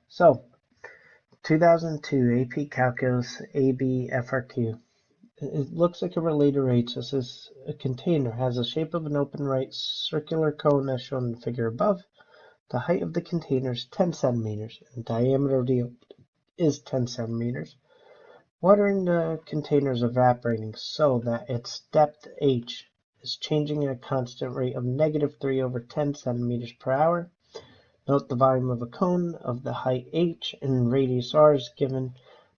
So, 2002 AP Calculus AB FRQ. It looks like a related rate. This is a container, has the shape of an open right circular cone as shown in the figure above. The height of the container is 10 centimeters and diameter of the is 10 centimeters. Water in the container is evaporating so that its depth h is changing at a constant rate of -3/10 centimeters per hour. Note the volume of a cone of the height h and radius r is given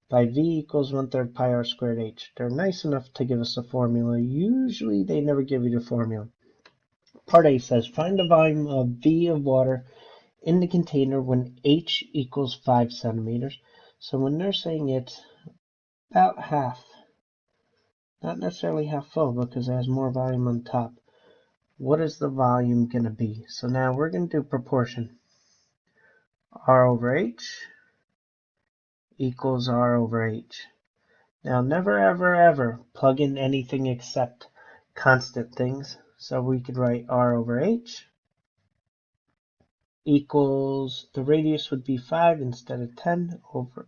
by v equals 1/3 pi r squared h. They're nice enough to give us a formula. Usually they never give you the formula. Part A says find the volume of v of water in the container when h equals 5 centimeters. So when they're saying it's about half, not necessarily half full because it has more volume on top, what is the volume going to be? So now we're going to do proportion. R over h equals R over h. Now never ever ever plug in anything except constant things. So we could write R over h equals, the radius would be 5 instead of 10 over,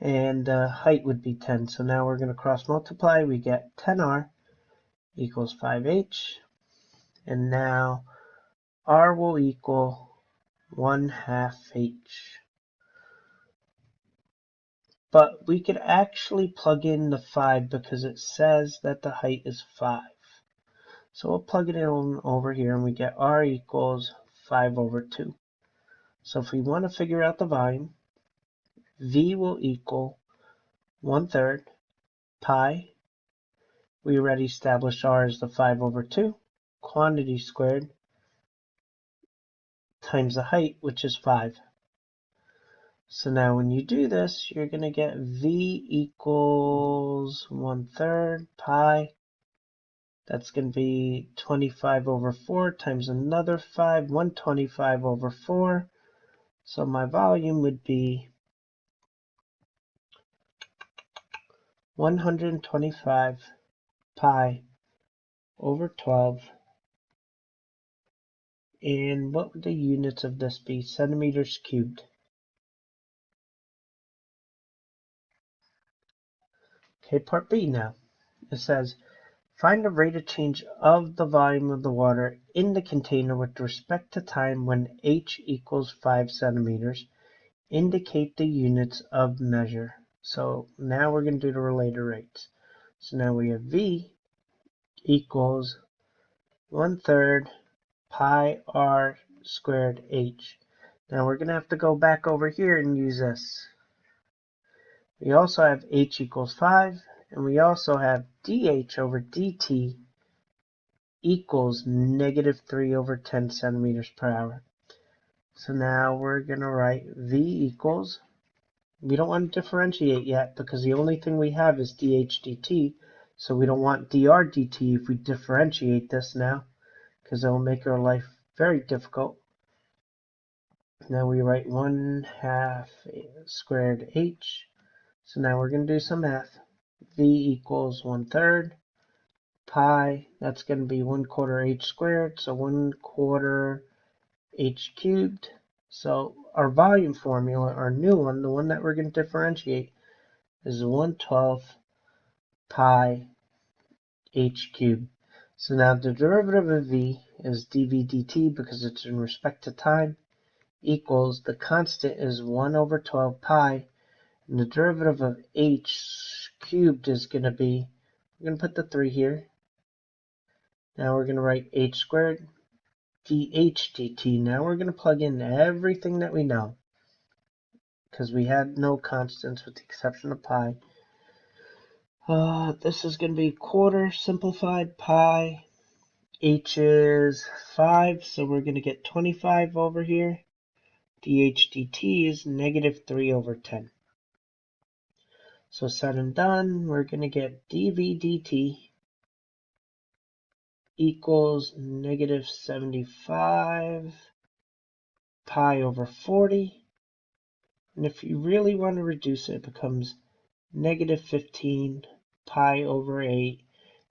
and height would be 10. So now we're going to cross multiply. We get 10r equals 5h. And now r will equal 1/2 h. But we could actually plug in the 5 because it says that the height is 5. So we'll plug it in over here and we get r equals 5 over 2. So if we want to figure out the volume, v will equal 1/3 pi. We already established r is the 5 over 2. Quantity squared times the height, which is 5. So now when you do this, you're going to get v equals 1/3 pi. That's going to be 25 over 4 times another 5, 125 over 4. So my volume would be 125 pi over 12. And what would the units of this be? Centimeters cubed. Okay, part B now. It says, find the rate of change of the volume of the water in the container with respect to time when h equals 5 centimeters. Indicate the units of measure. So now we're going to do the related rates. So now we have v equals 1/3 pi r squared h. Now we're going to have to go back over here and use this. We also have h equals 5, and we also have dh over dt equals -3/10 centimeters per hour. So now we're going to write v equals, we don't want to differentiate yet because the only thing we have is dh dt, so we don't want dr dt if we differentiate this now, because it will make our life very difficult. Now we write 1/2 squared h. So now we're going to do some math. V equals 1/3 pi. That's going to be 1/4 h squared. So 1/4 h cubed. So our volume formula, our new one, the one that we're going to differentiate, is 1/12 pi h cubed. So now the derivative of v is dv dt because it's in respect to time, equals, the constant is 1/12 pi, and the derivative of h cubed is going to be, we're going to put the 3 here. Now we're going to write h squared dh dt. Now we're going to plug in everything that we know, because we had no constants with the exception of pi. This is going to be 1/4 simplified pi. H is 5, so we're going to get 25 over here. dh dt is -3/10. So said and done, we're going to get dv dt equals -75 pi over 40. And if you really want to reduce it, it becomes -15 pi over 8.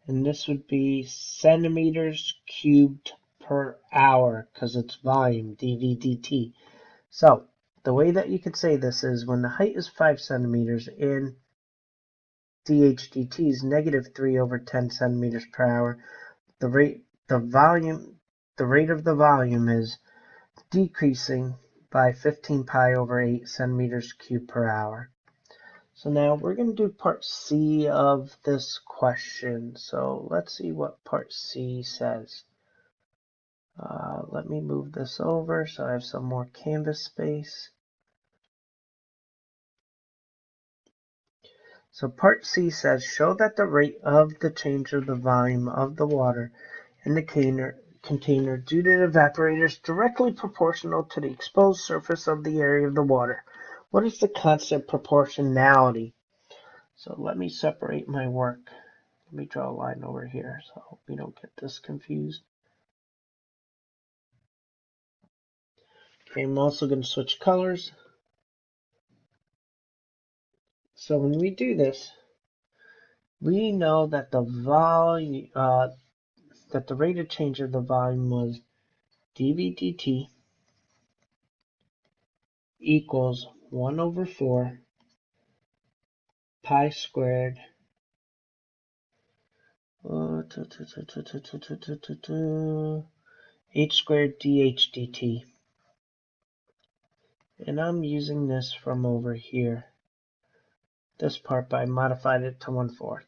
And this would be centimeters cubed per hour because it's volume, dv dt. So the way that you could say this is when the height is 5 centimeters and dHdt is negative 3 over 10 centimeters per hour, the rate of the volume is decreasing by 15 pi over 8 centimeters cubed per hour. So now we're going to do part C of this question. So let's see what part C says. Let me move this over so I have some more canvas space. So part C says, show that the rate of the change of the volume of the water in the container due to the evaporator is directly proportional to the exposed surface of the area of the water. What is the constant proportionality? So let me separate my work. Let me draw a line over here so we don't get this confused. Okay, I'm also going to switch colors. So when we do this, we know that the volume, that the rate of change of the volume was dV dt equals 1 over 4 pi squared h squared dH dt. And I'm using this from over here. This part, but I modified it to 1/4.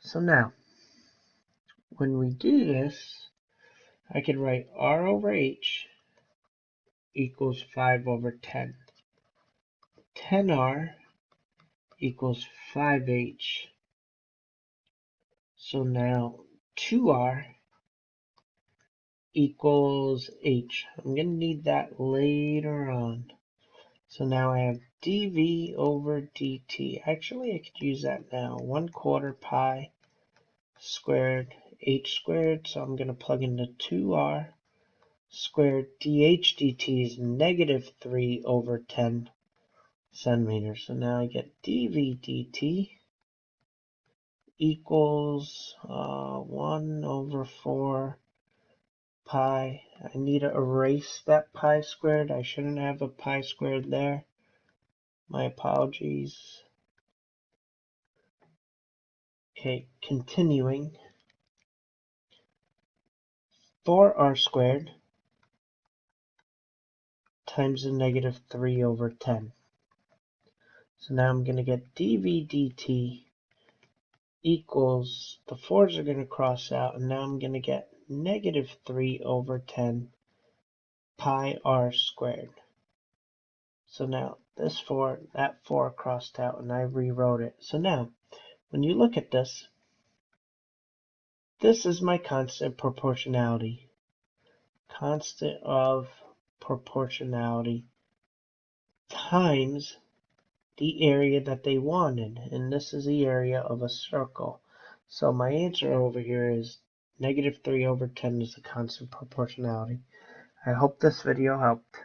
So now, when we do this, I can write R over H equals 5 over 10. 10R equals 5H. So now 2R equals H. I'm going to need that later on. So now I have dV over dt. Actually, I could use that now. 1/4 pi squared H squared. So I'm going to plug into 2R squared dH dt is negative 3 over 10 centimeters. So now I get dV dt equals 1 over 4 pi. I need to erase that pi squared. I shouldn't have a pi squared there. My apologies. Okay, continuing. 4r squared times the negative 3 over 10. So now I'm going to get dV dt equals, the 4's are going to cross out, and now I'm going to get negative 3 over 10 pi r squared. So now this 4, that 4 crossed out, and I rewrote it. So now, when you look at this, this is my constant proportionality. Constant of proportionality times the area that they wanted, and this is the area of a circle. So my answer over here is negative 3 over 10 is the constant proportionality. I hope this video helped.